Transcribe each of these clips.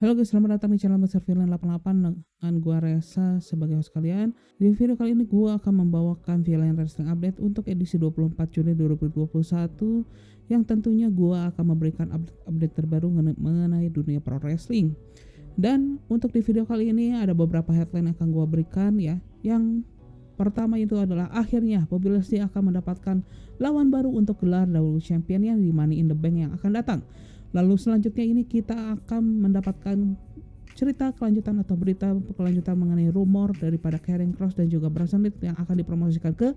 Halo guys, selamat datang di channel Besar Villain 88 dengan gua Resa sebagai host kalian. Di video kali ini gua akan membawakan Villain Wrestling Update untuk edisi 24 Juni 2021 yang tentunya gua akan memberikan update terbaru mengenai dunia pro wrestling. Dan untuk di video kali ini ada beberapa headline yang akan gua berikan ya. Yang pertama itu adalah akhirnya Bobby Lashley akan mendapatkan lawan baru untuk gelar WWE Champion yang di Money in the Bank yang akan datang. Lalu selanjutnya ini kita akan mendapatkan cerita kelanjutan atau berita kelanjutan mengenai rumor daripada Karrion Kross dan juga Bronson Reed yang akan dipromosikan ke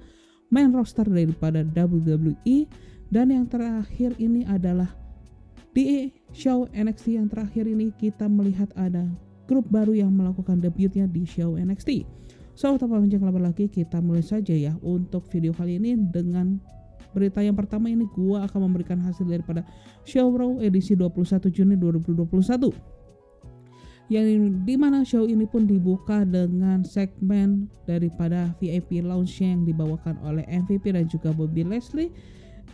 main roster daripada WWE. Dan yang terakhir ini adalah di show NXT yang terakhir ini kita melihat ada grup baru yang melakukan debutnya di show NXT. So tanpa panjang lebar lagi kita mulai saja ya untuk video kali ini dengan berita yang pertama. Ini gua akan memberikan hasil daripada Show Raw edisi 21 Juni 2021. Yang dimana show ini pun dibuka dengan segmen daripada VIP Lounge yang dibawakan oleh MVP dan juga Bobby Lashley.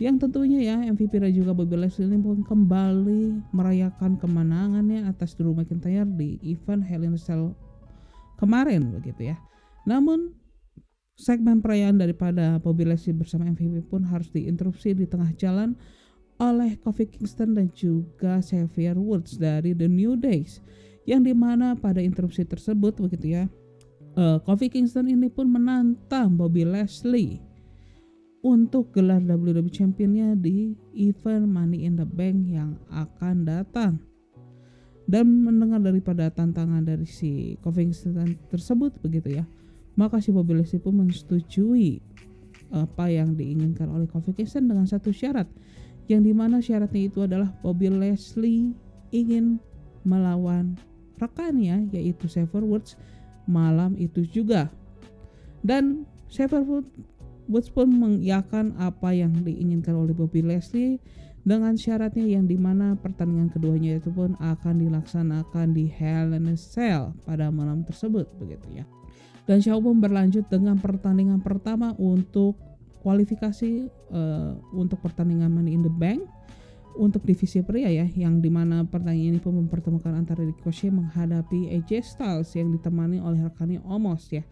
Yang tentunya ya MVP dan juga Bobby Lashley ini pun kembali merayakan kemenangannya atas Drew McIntyre di event Hell in a Cell kemarin begitu ya. Namun segmen perayaan daripada Bobby Lashley bersama MVP pun harus diinterupsi di tengah jalan oleh Kofi Kingston dan juga Xavier Woods dari The New Days, yang dimana pada interupsi tersebut begitu ya, Kofi Kingston ini pun menantang Bobby Lashley untuk gelar WWE Championnya di event Money in the Bank yang akan datang. Dan mendengar daripada tantangan dari si Kofi Kingston tersebut begitu ya, maka si Bobby Lashley pun menyetujui apa yang diinginkan oleh Kofi Kingston dengan satu syarat, yang dimana syaratnya itu adalah Bobby Lashley ingin melawan rekannya yaitu Xavier Woods malam itu juga. Dan Xavier Woods pun mengiyakan apa yang diinginkan oleh Bobby Lashley dengan syaratnya, yang dimana pertandingan keduanya itu pun akan dilaksanakan di Hell in a Cell pada malam tersebut begitu ya. Dan show pun berlanjut dengan pertandingan pertama untuk kualifikasi untuk pertandingan Money in the Bank untuk divisi pria ya, yang dimana pertandingan ini pun mempertemukan antara Ricochet menghadapi AJ Styles yang ditemani oleh rekannya Omos ya,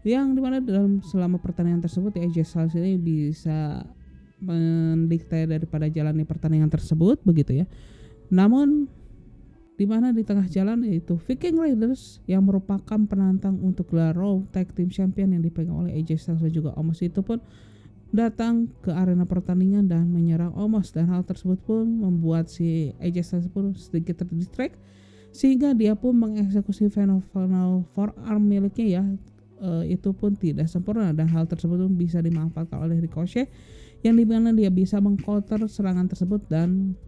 yang dimana dalam selama pertandingan tersebut ya, AJ Styles ini bisa mendikte daripada jalannya pertandingan tersebut begitu ya. Namun di mana di tengah jalan yaitu Viking Raiders yang merupakan penantang untuk gelar Raw Tag Team Champion yang dipegang oleh AJ Styles dan juga Omos itu pun datang ke arena pertandingan dan menyerang Omos, dan hal tersebut pun membuat si AJ Styles pun sedikit terdistract sehingga dia pun mengeksekusi phenomenal forearm miliknya ya, itu pun tidak sempurna, dan hal tersebut pun bisa dimanfaatkan oleh Ricochet yang dimana dia bisa mengcounter serangan tersebut dan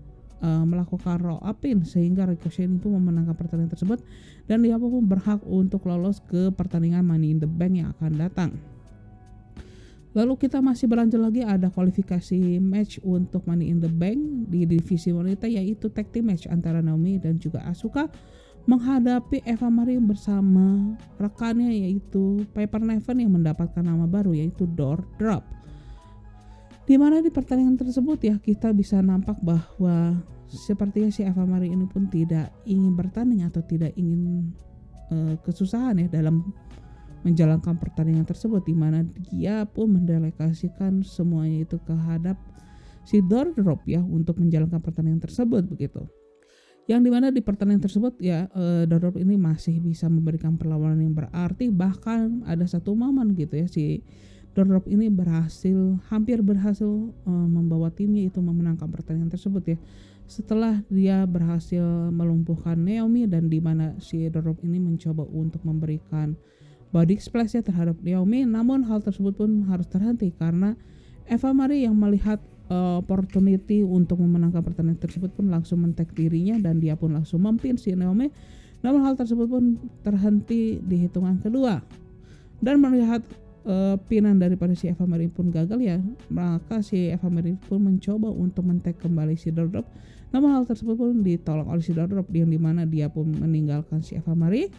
melakukan roll up-in sehingga Ricochet ini pun memenangkan pertandingan tersebut, dan dia pun berhak untuk lolos ke pertandingan Money in the Bank yang akan datang. Lalu kita masih berlanjut lagi, ada kualifikasi match untuk Money in the Bank di divisi wanita yaitu tag team match antara Naomi dan juga Asuka menghadapi Eva Marie bersama rekannya yaitu Piper Niven yang mendapatkan nama baru yaitu Doudrop. Di mana di pertandingan tersebut ya kita bisa nampak bahwa sepertinya si Eva Marie ini pun tidak ingin bertanding atau tidak ingin kesusahan ya dalam menjalankan pertandingan tersebut, di mana dia pun mendelegasikan semuanya itu kehadap si Doudrop ya untuk menjalankan pertandingan tersebut begitu. Yang dimana di pertandingan tersebut ya Doudrop ini masih bisa memberikan perlawanan yang berarti, bahkan ada satu momen gitu ya si Doudrop ini hampir berhasil membawa timnya itu memenangkan pertandingan tersebut ya, setelah dia berhasil melumpuhkan Naomi, dan dimana si Doudrop ini mencoba untuk memberikan body splash ya terhadap Naomi. Namun hal tersebut pun harus terhenti karena Eva Marie yang melihat opportunity untuk memenangkan pertandingan tersebut pun langsung men-tag dirinya dan dia pun langsung mempin si Naomi. Namun hal tersebut pun terhenti di hitungan kedua, dan melihat pinan daripada si Eva Marie pun gagal ya, maka si Eva Marie pun mencoba untuk men-tag kembali si Doudrop. Namun hal tersebut pun ditolak oleh si Doudrop, yang dimana dia pun meninggalkan si Eva Marie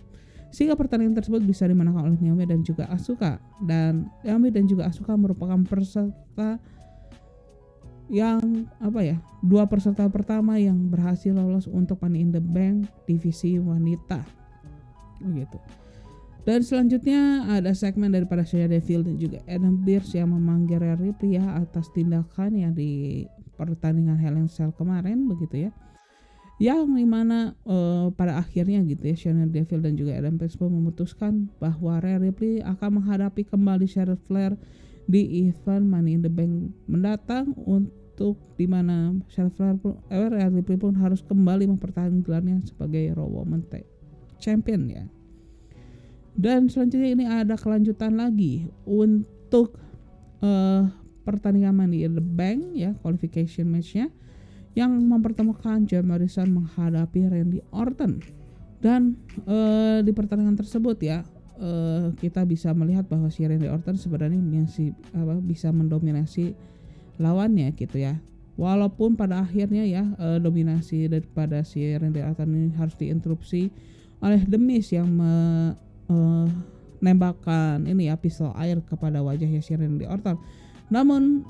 sehingga pertandingan tersebut bisa dimenangkan oleh Naomi dan juga Asuka. Dan Naomi dan juga Asuka merupakan peserta yang dua peserta pertama yang berhasil lolos untuk Money in the Bank divisi wanita begitu. Dan selanjutnya ada segmen daripada Shayna Deville dan juga Adam Pearce yang memanggil Rhea Ripley ya atas tindakan yang di pertandingan Hell in a Cell kemarin begitu ya. Yang dimana pada akhirnya gitu ya Shayna Deville dan juga Adam Pearce pun memutuskan bahwa Rhea Ripley akan menghadapi kembali Charlotte Flair di event Money in the Bank mendatang, untuk dimana Rhea Ripley pun harus kembali mempertahankan gelarnya sebagai Raw Women's Champion ya. Dan selanjutnya ini ada kelanjutan lagi untuk pertandingan Money in the Bank ya, qualification match-nya yang mempertemukan John Morrison menghadapi Randy Orton. Dan di pertandingan tersebut ya kita bisa melihat bahwa si Randy Orton sebenarnya bisa mendominasi lawannya gitu ya. Walaupun pada akhirnya ya dominasi daripada si Randy Orton ini harus diinterupsi oleh The Miz yang menembakkan pistol air kepada wajahnya si Randy Orton. Namun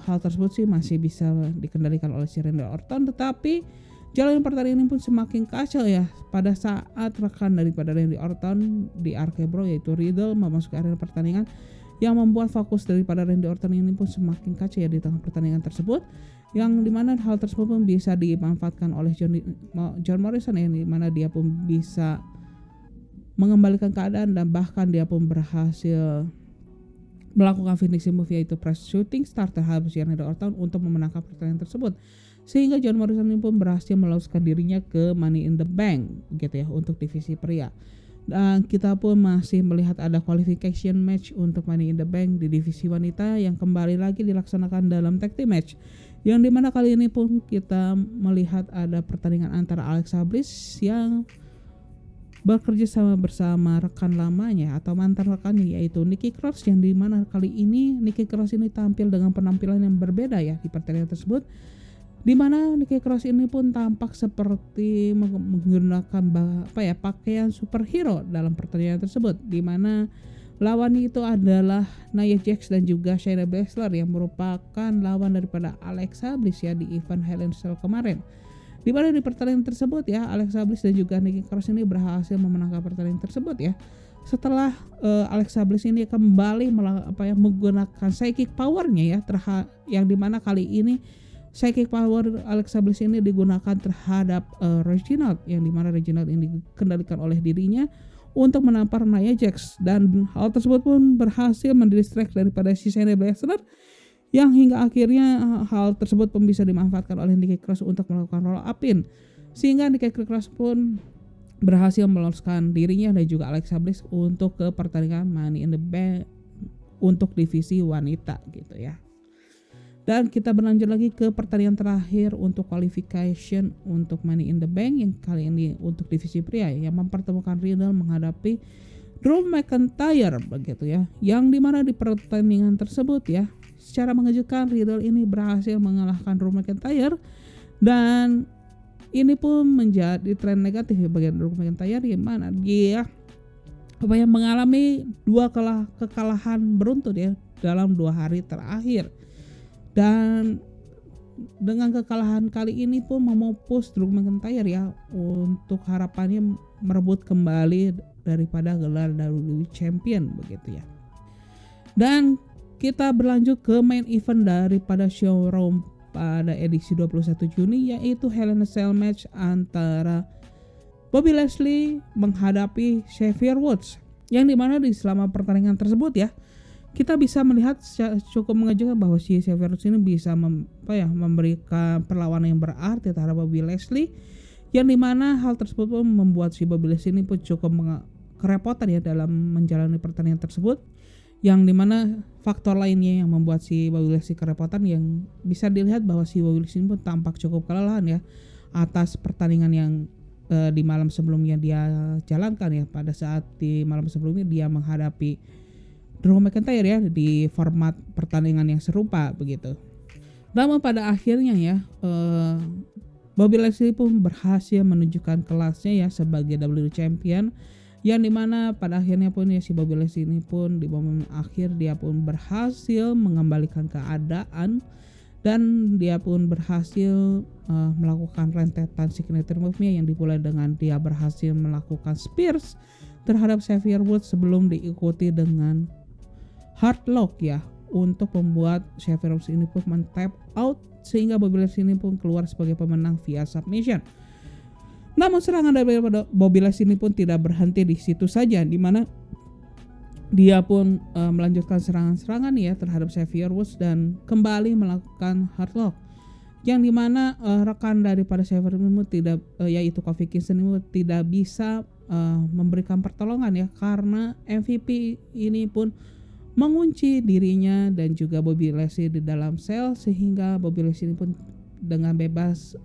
hal tersebut sih masih bisa dikendalikan oleh si Randy Orton, tetapi jalan pertandingan ini pun semakin kacau ya pada saat rekan daripada Randy Orton di RK Bro yaitu Riddle memasuki arena pertandingan, yang membuat fokus daripada Randy Orton ini pun semakin kacau ya di tengah pertandingan tersebut, yang dimana hal tersebut pun bisa dimanfaatkan oleh John Morrison ya, dimana dia pun bisa mengembalikan keadaan dan bahkan dia pun berhasil melakukan finishing move yaitu press shooting star terhadap Randy Orton untuk memenangkan pertandingan tersebut, sehingga John Morrison ini pun berhasil meloloskan dirinya ke Money in the Bank gitu ya untuk divisi pria. Dan kita pun masih melihat ada qualification match untuk Money in the Bank di divisi wanita yang kembali lagi dilaksanakan dalam tag team match, yang dimana kali ini pun kita melihat ada pertandingan antara Alexa Bliss yang bekerja sama bersama rekan lamanya atau mantan rekannya yaitu Nikki Cross, yang dimana kali ini Nikki Cross ini tampil dengan penampilan yang berbeda ya di pertandingan tersebut, dimana Nikki Cross ini pun tampak seperti menggunakan pakaian superhero dalam pertandingan tersebut, dimana lawannya itu adalah Nia Jax dan juga Shayna Baszler yang merupakan lawan daripada Alexa Bliss ya di event Hell in a Cell kemarin. Di mana di pertandingan tersebut ya Alexa Bliss dan juga Nikki Cross ini berhasil memenangkan pertandingan tersebut ya. Setelah Alexa Bliss ini kembali menggunakan psychic powernya ya, yang dimana kali ini psychic power Alexa Bliss ini digunakan terhadap Reginald, yang dimana Reginald ini dikendalikan oleh dirinya untuk menampar Nia Jax, dan hal tersebut pun berhasil mendistract daripada si Shayna Baszler, yang hingga akhirnya hal tersebut pun bisa dimanfaatkan oleh Nikki Cross untuk melakukan roll up pin, sehingga Nikki Cross pun berhasil meloloskan dirinya dan juga Alexa Bliss untuk ke pertandingan Money in the Bank untuk divisi wanita gitu ya. Dan kita berlanjut lagi ke pertandingan terakhir untuk qualification untuk Money in the Bank yang kali ini untuk divisi pria yang mempertemukan Riddle menghadapi Drew McIntyre begitu ya, yang dimana di pertandingan tersebut ya secara mengejutkan Riddle ini berhasil mengalahkan Drew McIntyre, dan ini pun menjadi tren negatif ya bagi Drew McIntyre, di mana dia mengalami dua kekalahan beruntun ya dalam 2 hari terakhir, dan dengan kekalahan kali ini pun memupus Drew McIntyre ya untuk harapannya merebut kembali daripada gelar WWE Champion begitu ya. Dan kita berlanjut ke main event daripada show Raw pada edisi 21 Juni yaitu Hell in a Cell match antara Bobby Lashley menghadapi Xavier Woods, yang dimana di selama pertandingan tersebut ya kita bisa melihat cukup mengejutkan bahwa si Xavier Woods ini bisa memberikan perlawanan yang berarti terhadap Bobby Lashley, yang dimana hal tersebut pun membuat si Bobby Lashley ini pun cukup kerepotan ya dalam menjalani pertandingan tersebut, yang dimana faktor lainnya yang membuat si Bobby Lashley kerepotan yang bisa dilihat bahwa si Bobby Lashley pun tampak cukup kelelahan ya atas pertandingan yang di malam sebelumnya dia jalankan ya, pada saat di malam sebelumnya dia menghadapi Drew McIntyre ya di format pertandingan yang serupa begitu. Namun pada akhirnya ya Bobby Lashley pun berhasil menunjukkan kelasnya ya sebagai WWE Champion, yang dimana pada akhirnya pun ya si Bobby Lashley ini pun di momen akhir dia pun berhasil mengembalikan keadaan dan dia pun berhasil melakukan rentetan signature move-nya yang dimulai dengan dia berhasil melakukan spears terhadap Xavier Woods sebelum diikuti dengan hard lock ya untuk membuat Xavier Woods ini pun men-tap out sehingga Bobby Lashley ini pun keluar sebagai pemenang via submission. Namun serangan dari Bobby Lashley ini pun tidak berhenti di situ saja, di mana dia pun melanjutkan serangan-serangan ya terhadap Xavier Woods dan kembali melakukan hard lock, yang dimana rekan daripada Xavier Woods tidak yaitu Kofi Kingston ini tidak bisa memberikan pertolongan ya, karena MVP ini pun mengunci dirinya dan juga Bobby Lashley di dalam sel, sehingga Bobby Lashley ini pun dengan bebas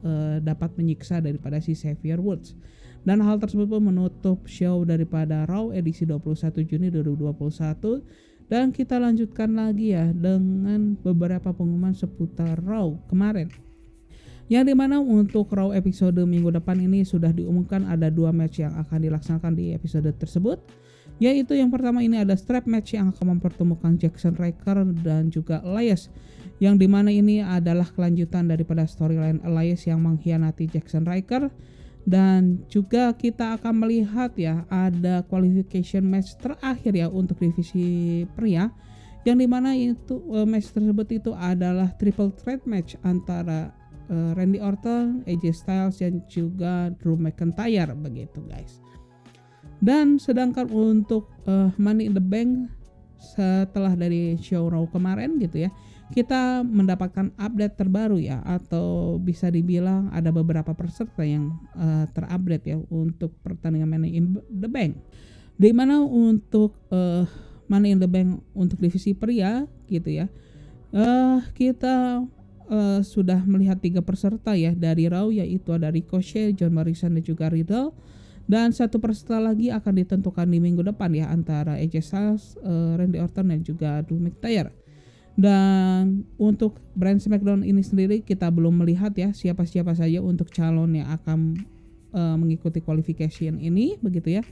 dapat menyiksa daripada si Xavier Woods. Dan hal tersebut pun menutup show daripada Raw edisi 21 Juni 2021. Dan kita lanjutkan lagi ya dengan beberapa pengumuman seputar Raw kemarin, yang dimana untuk Raw episode minggu depan ini sudah diumumkan ada 2 match yang akan dilaksanakan di episode tersebut, yaitu yang pertama ini ada strap match yang akan mempertemukan Jackson Ryker dan juga Elias, yang dimana ini adalah kelanjutan daripada storyline Elias yang mengkhianati Jackson Ryker. Dan juga kita akan melihat ya ada qualification match terakhir ya untuk divisi pria, yang dimana itu match tersebut itu adalah triple threat match antara Randy Orton, AJ Styles dan juga Drew McIntyre begitu guys. Dan sedangkan untuk Money in the Bank setelah dari show Raw kemarin gitu ya, kita mendapatkan update terbaru ya, atau bisa dibilang ada beberapa peserta yang terupdate ya untuk pertandingan Money in the Bank, di mana untuk Money in the Bank untuk divisi pria gitu ya, kita sudah melihat 3 peserta ya dari Raw, yaitu ada Ricochet, John Morrison dan juga Riddle. Dan 1 peserta lagi akan ditentukan di minggu depan ya, antara AJ Styles, Randy Orton dan juga Drew McIntyre. Dan untuk brand SmackDown ini sendiri kita belum melihat ya siapa-siapa saja untuk calon yang akan mengikuti qualification ini begitu ya.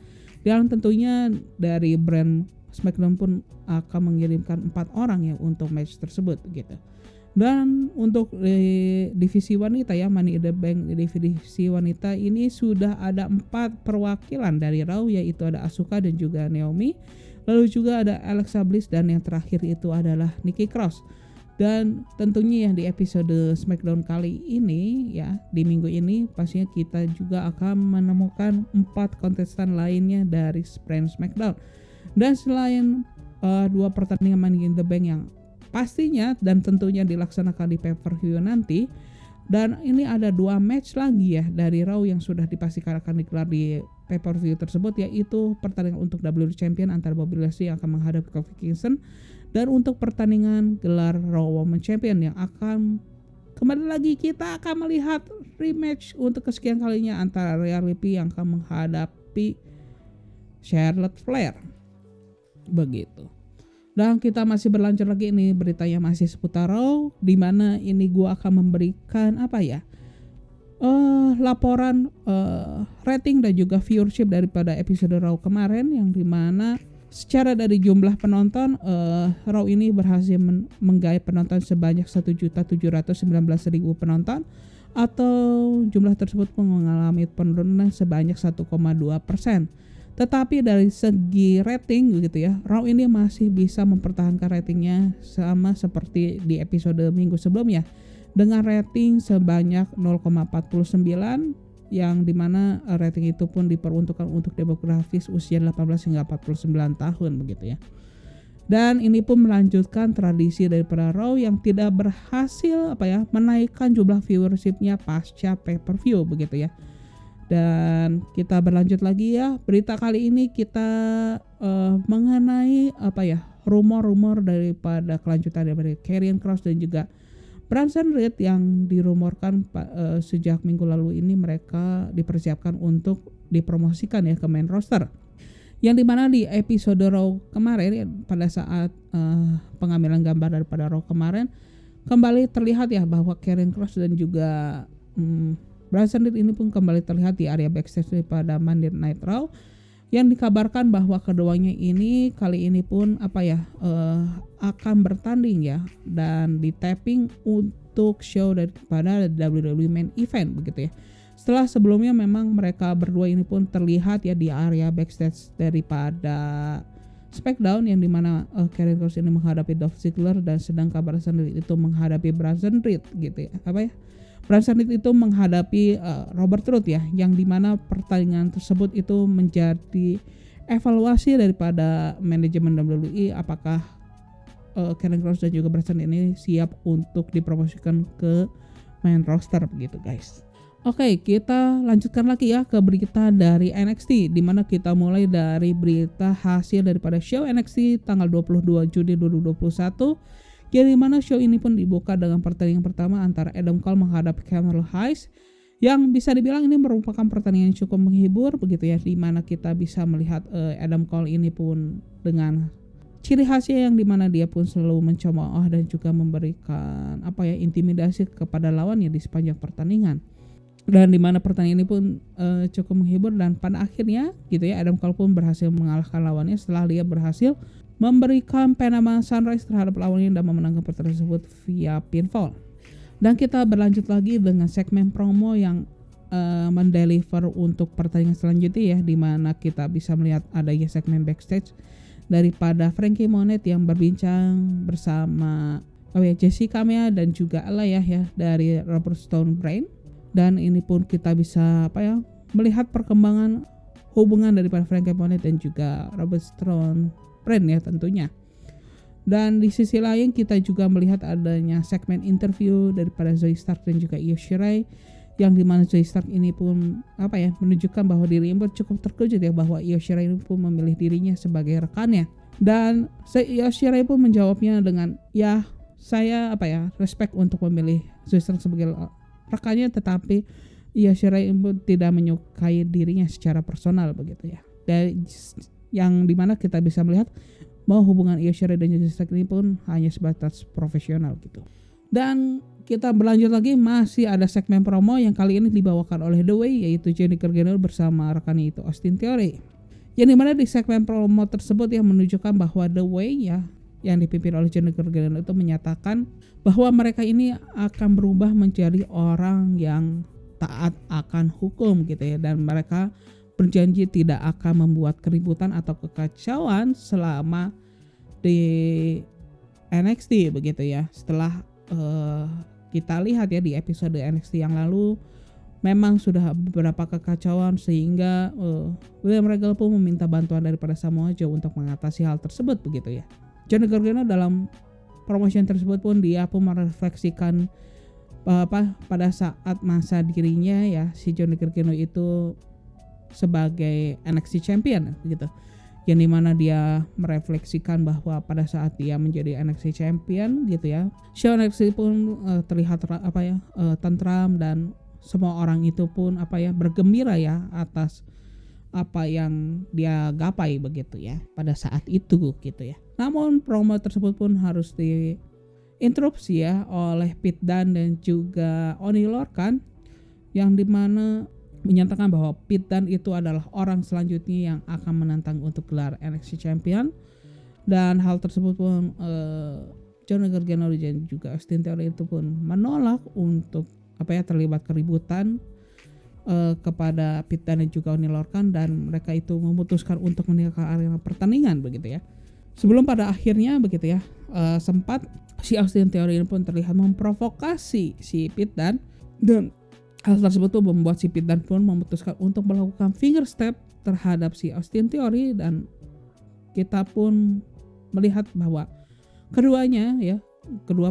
Dan tentunya dari brand SmackDown pun akan mengirimkan 4 orang ya untuk match tersebut gitu. Dan untuk divisi wanita ya, Money in the Bank divisi wanita ini sudah ada 4 perwakilan dari Raw, yaitu ada Asuka dan juga Naomi. Lalu juga ada Alexa Bliss dan yang terakhir itu adalah Nikki Cross. Dan tentunya yang di episode SmackDown kali ini ya, di minggu ini pastinya kita juga akan menemukan 4 kontestan lainnya dari brand SmackDown. Dan selain 2 pertandingan Money in the Bank yang pastinya dan tentunya dilaksanakan di pay-per-view nanti, dan ini ada 2 match lagi ya dari Raw yang sudah dipastikan akan digelar di pay-per-view tersebut, yaitu pertandingan untuk WWE Champion antara Bobby Lashley yang akan menghadapi Kofi Kingston, dan untuk pertandingan gelar Raw Women's Champion yang akan kembali lagi kita akan melihat rematch untuk kesekian kalinya antara Rhea Ripley yang akan menghadapi Charlotte Flair begitu. Dan kita masih berlanjut lagi, ini beritanya masih seputar Raw, di mana ini gua akan memberikan apa ya, laporan rating dan juga viewership daripada episode Raw kemarin, yang dimana secara dari jumlah penonton Raw ini berhasil menggait penonton sebanyak 1.719.000 penonton, atau jumlah tersebut mengalami penurunan sebanyak 1,2%. Tetapi dari segi rating gitu ya, Raw ini masih bisa mempertahankan ratingnya sama seperti di episode minggu sebelumnya, dengan rating sebanyak 0,49, yang dimana rating itu pun diperuntukkan untuk demografis usia 18 hingga 49 tahun begitu ya. Dan ini pun melanjutkan tradisi daripada Raw yang tidak berhasil menaikkan jumlah viewershipnya pasca pay-per-view begitu ya. Dan kita berlanjut lagi ya, berita kali ini kita mengenai rumor-rumor daripada kelanjutan dari Karrion Kross dan juga Bronson Reed yang dirumorkan sejak minggu lalu ini mereka dipersiapkan untuk dipromosikan ya ke main roster. Yang dimana di episode Raw kemarin pada saat pengambilan gambar daripada Raw kemarin kembali terlihat ya bahwa Karrion Kross dan juga Bronson Reed ini pun kembali terlihat di area backstage pada Monday Night Raw, yang dikabarkan bahwa keduanya ini kali ini pun akan bertanding ya, dan di tapping untuk show daripada WWE Main Event begitu ya. Setelah sebelumnya memang mereka berdua ini pun terlihat ya di area backstage daripada SmackDown, yang dimana Karrion Kross ini menghadapi Dolph Ziggler dan sedangkan Bronson Reed itu menghadapi Bronson Reed gitu ya. Bronson Reed itu menghadapi Robert Roode ya, yang dimana pertandingan tersebut itu menjadi evaluasi daripada manajemen WWE apakah Karrion Kross dan juga Bronson Reed ini siap untuk dipromosikan ke main roster begitu guys. Oke, kita lanjutkan lagi ya ke berita dari NXT, di mana kita mulai dari berita hasil daripada show NXT tanggal 22 Juni 2021, yang dimana show ini pun dibuka dengan pertandingan pertama antara Adam Cole menghadapi Carmelo Hayes, yang bisa dibilang ini merupakan pertandingan yang cukup menghibur begitu ya, di mana kita bisa melihat Adam Cole ini pun dengan ciri khasnya yang dimana dia pun selalu mencemooh dan juga memberikan intimidasi kepada lawannya di sepanjang pertandingan. Dan dimana pertandingan ini pun cukup menghibur, dan pada akhirnya gitu ya Adam Cole pun berhasil mengalahkan lawannya setelah dia berhasil memberikan Panama Sunrise terhadap lawannya dan memenangkan pertandingan tersebut via pinfall. Dan kita berlanjut lagi dengan segmen promo yang mendeliver untuk pertandingan selanjutnya ya, dimana kita bisa melihat adanya segmen backstage daripada Frankie Monet yang berbincang bersama Jessica Mea dan juga Aliyah ya dari Robert Stone Brand. Dan ini pun kita bisa melihat perkembangan hubungan daripada Frankie Monet dan juga Robert Stone Brand ya tentunya. Dan di sisi lain kita juga melihat adanya segmen interview daripada Zoey Stark dan juga Io Shirai, yang dimana Zoey Stark ini pun menunjukkan bahwa dirinya cukup terkejut ya bahwa Io Shirai ini pun memilih dirinya sebagai rekannya. Dan Io Shirai pun menjawabnya dengan ya saya respect untuk memilih Zoey Stark sebagai rekannya, tetapi Io Shirai pun tidak menyukai dirinya secara personal begitu ya. Dan yang dimana kita bisa melihat bahwa hubungan Io Shirai dan Zoey Stark ini pun hanya sebatas profesional gitu. Dan kita berlanjut lagi, masih ada segmen promo yang kali ini dibawakan oleh The Way, yaitu Johnny Gargano bersama rekannya itu Austin Theory. Yang dimana di segmen promo tersebut yang menunjukkan bahwa The Way ya yang dipimpin oleh Johnny Gargano itu menyatakan bahwa mereka ini akan berubah menjadi orang yang taat akan hukum gitu ya, dan mereka berjanji tidak akan membuat keributan atau kekacauan selama di NXT begitu ya. Setelah kita lihat ya di episode NXT yang lalu memang sudah beberapa kekacauan sehingga William Regal pun meminta bantuan daripada Samoa Joe untuk mengatasi hal tersebut begitu ya. Johnny Gargano dalam promotion tersebut pun dia pun merefleksikan pada saat masa dirinya ya si Johnny Gargano itu sebagai NXT Champion gitu, yang dimana dia merefleksikan bahwa pada saat dia menjadi NXT Champion gitu ya, show NXT pun terlihat tentram dan semua orang itu pun bergembira ya atas apa yang dia gapai begitu ya pada saat itu gitu ya. Namun promo tersebut pun harus diinterupsi ya oleh Pete Dunne dan juga Oney Lorcan, yang dimana menyatakan bahwa Pete Dunne itu adalah orang selanjutnya yang akan menantang untuk gelar NXT Champion. Dan hal tersebut pun Johnny Gargano dan juga Austin Theory itu pun menolak untuk terlibat keributan kepada Pete Dunne dan juga Oney Lorcan, dan mereka itu memutuskan untuk meninggalkan arena pertandingan begitu ya. Sebelum pada akhirnya begitu ya sempat si Austin Theory pun terlihat memprovokasi si Pete Dunne, dan hal tersebut tuh membuat si Pete Dunne pun memutuskan untuk melakukan finger step terhadap si Austin Theory, dan kita pun melihat bahwa kedua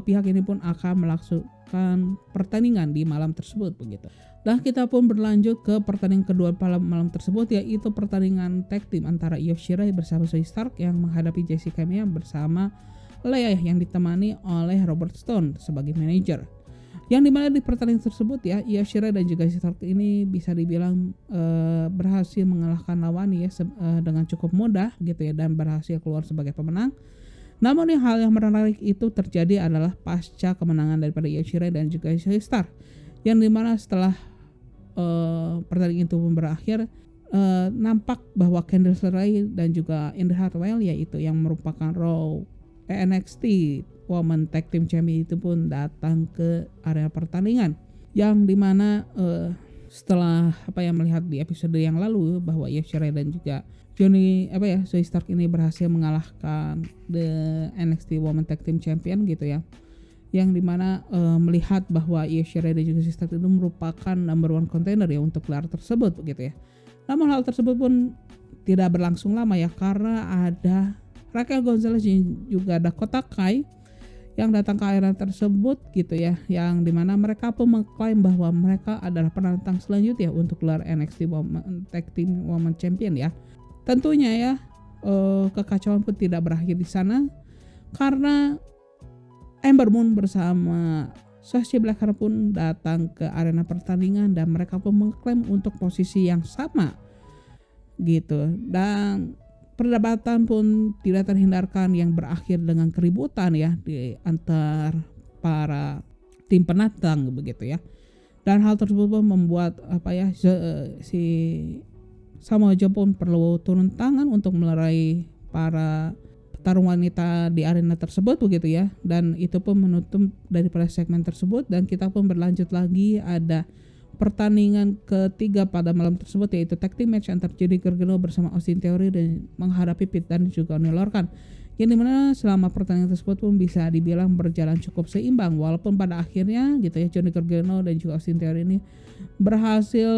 pihak ini pun akan melakukan pertandingan di malam tersebut begitu. Dan kita pun berlanjut ke pertandingan kedua malam tersebut, yaitu pertandingan tag team antara Io Shirai bersama Zoey Stark yang menghadapi Jessica Mea bersama Aliyah yang ditemani oleh Robert Stone sebagai manajer. Yang dimana di pertandingan tersebut ya Io Shirai dan juga Zoey Stark ini bisa dibilang berhasil mengalahkan lawan ya dengan cukup mudah gitu ya, dan berhasil keluar sebagai pemenang. Namun hal yang menarik itu terjadi adalah pasca kemenangan daripada Io Shirai dan juga Zoey Stark, yang dimana setelah pertandingan itu berakhir nampak bahwa Candice LeRae dan juga Indy Hartwell yaitu yang merupakan NXT Women Tag Team Champion itu pun datang ke area pertandingan, yang dimana setelah melihat di episode yang lalu bahwa Io Shirai dan juga Zoey Stark ini berhasil mengalahkan the NXT Women Tag Team Champion gitu ya, yang dimana melihat bahwa Io Shirai dan juga Zoey Stark itu merupakan number one contender ya untuk gelar tersebut begitu ya. Namun hal tersebut pun tidak berlangsung lama ya, karena ada Raquel Gonzalez dan juga Dakota Kai yang datang ke area tersebut gitu ya, yang dimana mereka pun mengklaim bahwa mereka adalah penantang selanjutnya untuk gelar NXT Women Tag Team Women Champion ya. Tentunya ya kekacauan pun tidak berakhir di sana, karena Ember Moon bersama Shotzi Blackheart pun datang ke arena pertandingan dan mereka pun mengklaim untuk posisi yang sama gitu, dan perdebatan pun tidak terhindarkan yang berakhir dengan keributan ya di antar para tim penantang begitu ya. Dan hal tersebut pun membuat si Samoa Joe pun perlu turun tangan untuk melerai para petarung wanita di arena tersebut begitu ya. Dan itu pun menutup daripada segmen tersebut, dan kita pun berlanjut lagi ada pertandingan ketiga pada malam tersebut, yaitu tag team match antar Johnny Gargano bersama Austin Theory dan menghadapi Pete Dunne dan juga Oney Lorcan, yang dimana selama pertandingan tersebut pun bisa dibilang berjalan cukup seimbang, walaupun pada akhirnya gitu ya Johnny Gargano dan juga Austin Theory ini berhasil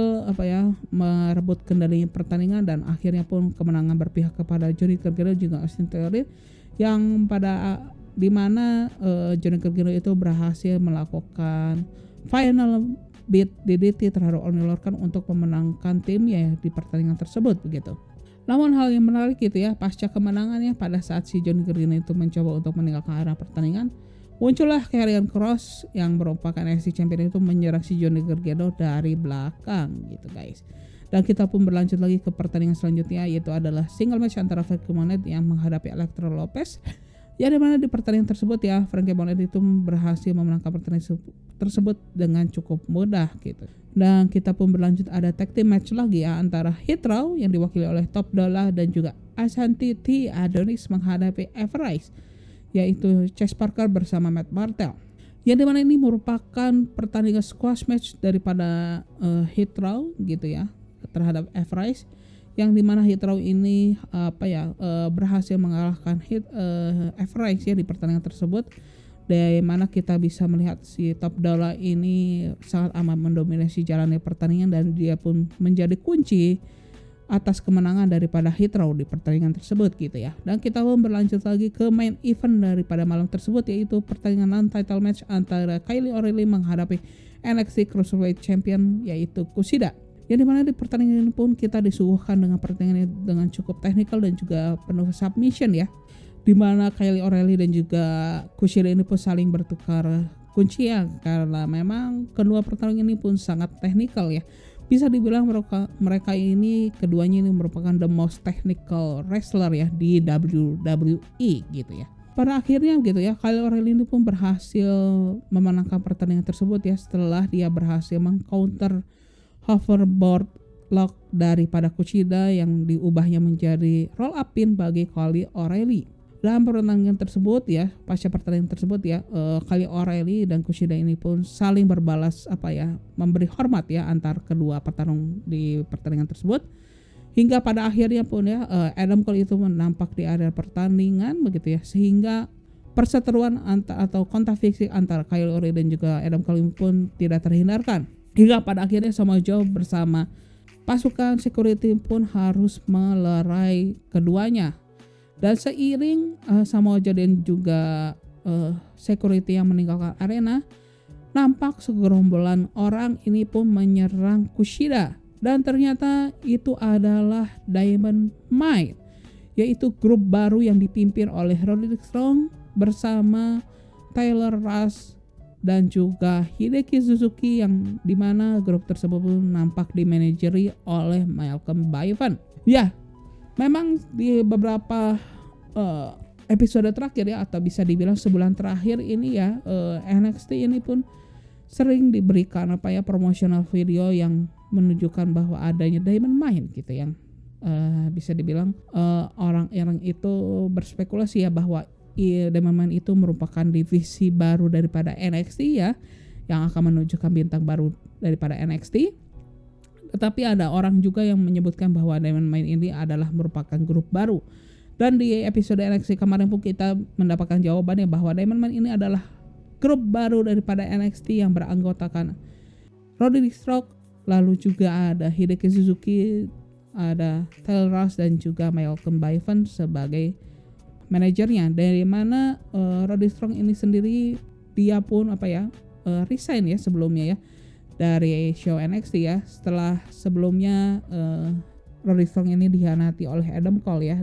merebut kendali pertandingan, dan akhirnya pun kemenangan berpihak kepada Johnny Gargano juga Austin Theory, yang pada dimana Johnny Gargano itu berhasil melakukan final beat DDT terhadap Oney Lorcan untuk memenangkan timnya di pertandingan tersebut begitu. Namun hal yang menarik gitu ya, pasca kemenangannya pada saat si Johnny Gargano itu mencoba untuk meninggalkan area pertandingan, muncullah Karrion Kross yang merupakan NXT Champion itu menyerang si Johnny Gargano dari belakang gitu guys. Dan kita pun berlanjut lagi ke pertandingan selanjutnya, yaitu adalah single match antara Frankie Monet yang menghadapi Elektra Lopez. Ya, dimana di pertandingan tersebut ya Frankie Monet itu berhasil memenangkan pertandingan tersebut dengan cukup mudah gitu. Dan kita pun berlanjut ada tag team match lagi ya antara Hit Row yang diwakili oleh Top Dollar dan juga Ashanti T Adonis menghadapi Everrise, yaitu Chase Parker bersama Matt Martel. Yang dimana ini merupakan pertandingan squash match daripada Hit Row gitu ya terhadap Everrise, yang dimana Hit Row ini berhasil mengalahkan Everrise ya di pertandingan tersebut, dari mana kita bisa melihat si Top Dollar ini sangat amat mendominasi jalannya pertandingan, dan dia pun menjadi kunci atas kemenangan daripada Hit Row di pertandingan tersebut gitu ya. Dan kita pun berlanjut lagi ke main event daripada malam tersebut, yaitu pertandingan non-title match antara Kyle O'Reilly menghadapi NXT Cruiserweight Champion yaitu Kushida. Yang dimana di pertandingan ini pun kita disuguhkan dengan pertandingan dengan cukup teknikal dan juga penuh submission ya, dimana Kyle O'Reilly dan juga Kushida ini pun saling bertukar kuncian, karena memang kedua pertandingan ini pun sangat teknikal ya. Bisa dibilang mereka ini keduanya ini merupakan the most technical wrestler ya di WWE gitu ya. Pada akhirnya gitu ya, Kyle O'Reilly ini pun berhasil memenangkan pertandingan tersebut ya, setelah dia berhasil mengcounter hoverboard lock daripada Kushida yang diubahnya menjadi roll up pin bagi Kyle O'Reilly. Dalam pertandingan tersebut ya, pasca pertandingan tersebut ya, Kyle O'Reilly dan Kushida ini pun saling berbalas memberi hormat ya antar kedua petarung di pertandingan tersebut. Hingga pada akhirnya pun ya Adam Cole itu nampak di area pertandingan begitu ya, sehingga perseteruan atau kontak fisik antara Kyle O'Reilly dan juga Adam Cole pun tidak terhindarkan. Hingga pada akhirnya Samoa Joe bersama pasukan security pun harus melerai keduanya. Dan seiring Samoa Joe dan juga security yang meninggalkan arena, nampak segerombolan orang ini pun menyerang Kushida. Dan ternyata itu adalah Diamond Mine, yaitu grup baru yang dipimpin oleh Roderick Strong bersama Tyler Rush dan juga Hideki Suzuki, yang dimana grup tersebut pun nampak dimanajeri oleh Malcolm Byron. Ya, memang di beberapa episode terakhir ya, atau bisa dibilang sebulan terakhir ini ya, NXT ini pun sering diberikan promotional video yang menunjukkan bahwa adanya Diamond Mine gitu, yang bisa dibilang orang-orang itu berspekulasi ya bahwa Diamond Mine itu merupakan divisi baru daripada NXT ya, yang akan menunjukkan bintang baru daripada NXT. Tetapi ada orang juga yang menyebutkan bahwa Diamond Mine ini adalah merupakan grup baru. Dan di episode NXT kemarin pun kita mendapatkan jawabannya bahwa Diamond Mine ini adalah grup baru daripada NXT yang beranggotakan Roderick Strong, lalu juga ada Hideki Suzuki, ada Tyler Rose dan juga Malcolm Byron sebagai manajernya. Dari mana Roderick Strong ini sendiri dia pun resign ya sebelumnya ya dari show NXT ya, setelah sebelumnya Roderick Strong ini dikhianati oleh Adam Cole ya,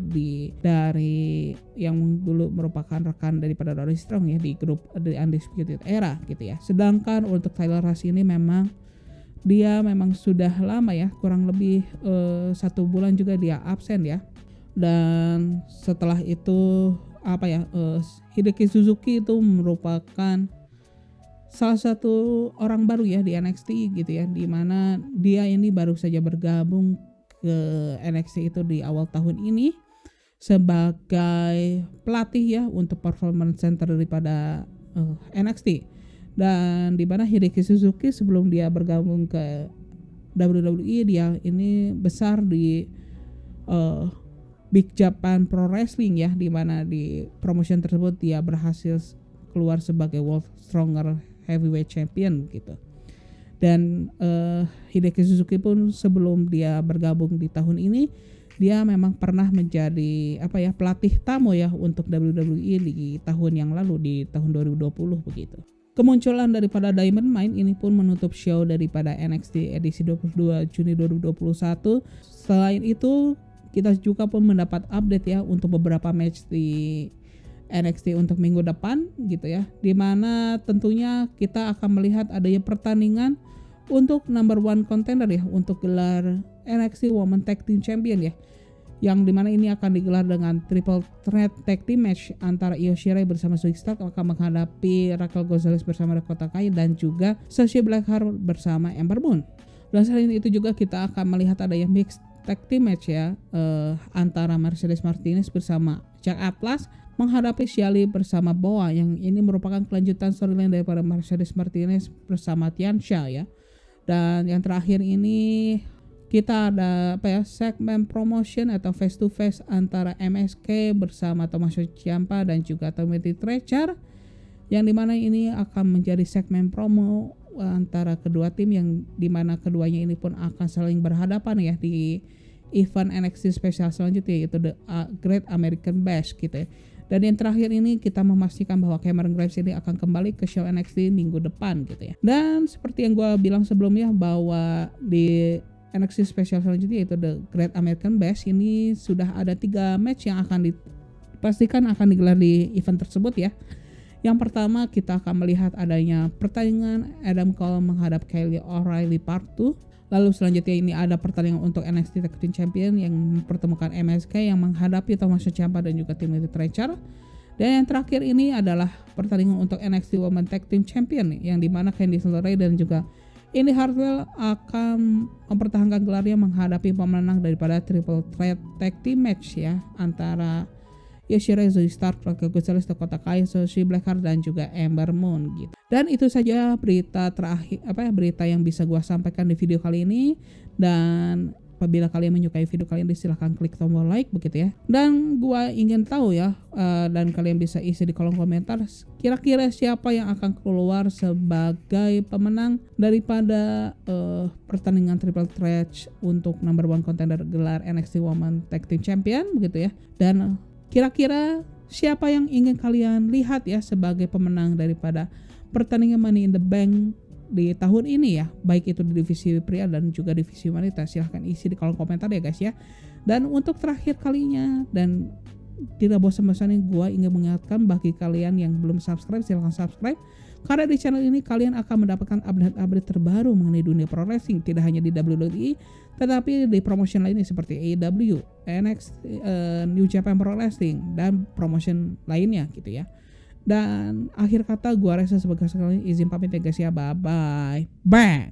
dari yang dulu merupakan rekan daripada Roderick Strong ya di grup The Undisputed Era gitu ya. Sedangkan untuk Tyler Rose ini dia memang sudah lama ya, kurang lebih 1 bulan juga dia absen ya. Dan setelah itu Hideki Suzuki itu merupakan salah satu orang baru ya di NXT gitu ya, dimana dia ini baru saja bergabung ke NXT itu di awal tahun ini sebagai pelatih ya untuk performance center daripada NXT. Dan di mana Hideki Suzuki sebelum dia bergabung ke WWE, dia ini besar di Big Japan Pro Wrestling ya, di mana di promotion tersebut dia berhasil keluar sebagai World Stronger Heavyweight Champion gitu. Dan Hideki Suzuki pun sebelum dia bergabung di tahun ini, dia memang pernah menjadi pelatih tamu ya untuk WWE di tahun yang lalu, di tahun 2020 begitu. Kemunculan daripada Diamond Mine ini pun menutup show daripada NXT edisi 22 Juni 2021. Selain itu, kita juga pun mendapat update ya untuk beberapa match di NXT untuk minggu depan gitu ya, dimana tentunya kita akan melihat adanya pertandingan untuk number 1 contender ya untuk gelar NXT Women Tag Team Champion ya, yang dimana ini akan digelar dengan triple threat tag team match antara Io Shirai bersama Zoey Stark akan menghadapi Raquel Gonzalez bersama Dakota Kai dan juga Shotzi Blackheart bersama Ember Moon. Dan selain itu juga kita akan melihat adanya mixed tag team match ya antara Mercedes Martinez bersama Jack Atlas menghadapi Shaylee bersama Boa, yang ini merupakan kelanjutan storyline daripada Mercedes Martinez bersama Tiansha ya. Dan yang terakhir ini kita ada segmen promotion atau face to face antara MSK bersama Tommaso Ciampa dan juga Timothy Thatcher, yang dimana ini akan menjadi segmen promo antara kedua tim, yang dimana keduanya ini pun akan saling berhadapan ya di event NXT spesial selanjutnya, yaitu The Great American Bash gitu ya. Dan yang terakhir ini kita memastikan bahwa Cameron Grimes ini akan kembali ke show NXT minggu depan gitu ya. Dan seperti yang gue bilang sebelumnya bahwa di NXT spesial selanjutnya yaitu The Great American Bash ini sudah ada 3 match yang akan dipastikan akan digelar di event tersebut ya. Yang pertama kita akan melihat adanya pertandingan Adam Cole menghadap Kyle O'Reilly Part 2. Lalu selanjutnya ini ada pertandingan untuk NXT Tag Team Champion yang mempertemukan MSK yang menghadapi Tommaso Ciampa dan juga Timothy Thatcher. Dan yang terakhir ini adalah pertandingan untuk NXT Women Tag Team Champion yang dimana Candice LeRae dan juga Indi Hartwell akan mempertahankan gelarnya menghadapi pemenang daripada triple threat tag team match ya antara Io Shirai, Zoey Stark, Raquel Gonzalez, Dakota Kai, Shotzi Blackheart dan juga Ember Moon gitu. Dan itu saja berita terakhir berita yang bisa gua sampaikan di video kali ini. Dan apabila kalian menyukai video kali ini silahkan klik tombol like begitu ya. Dan gua ingin tahu ya dan kalian bisa isi di kolom komentar kira-kira siapa yang akan keluar sebagai pemenang daripada pertandingan triple threat untuk number 1 contender gelar NXT Women Tag Team Champion begitu ya. Dan kira-kira siapa yang ingin kalian lihat ya sebagai pemenang daripada pertandingan Money in the Bank di tahun ini ya, baik itu di divisi pria dan juga divisi wanita. Silahkan isi di kolom komentar ya guys ya. Dan untuk terakhir kalinya dan tidak bosan-bosannya gue ingin mengingatkan bagi kalian yang belum subscribe, silahkan subscribe, karena di channel ini kalian akan mendapatkan update-update terbaru mengenai dunia pro wrestling, tidak hanya di WWE tetapi di promotion lainnya seperti AEW, NXT, New Japan Pro Wrestling dan promotion lainnya gitu ya. Dan akhir kata gua Reza sebagai sekali izin pamit ya guys ya, bye bye. Bang.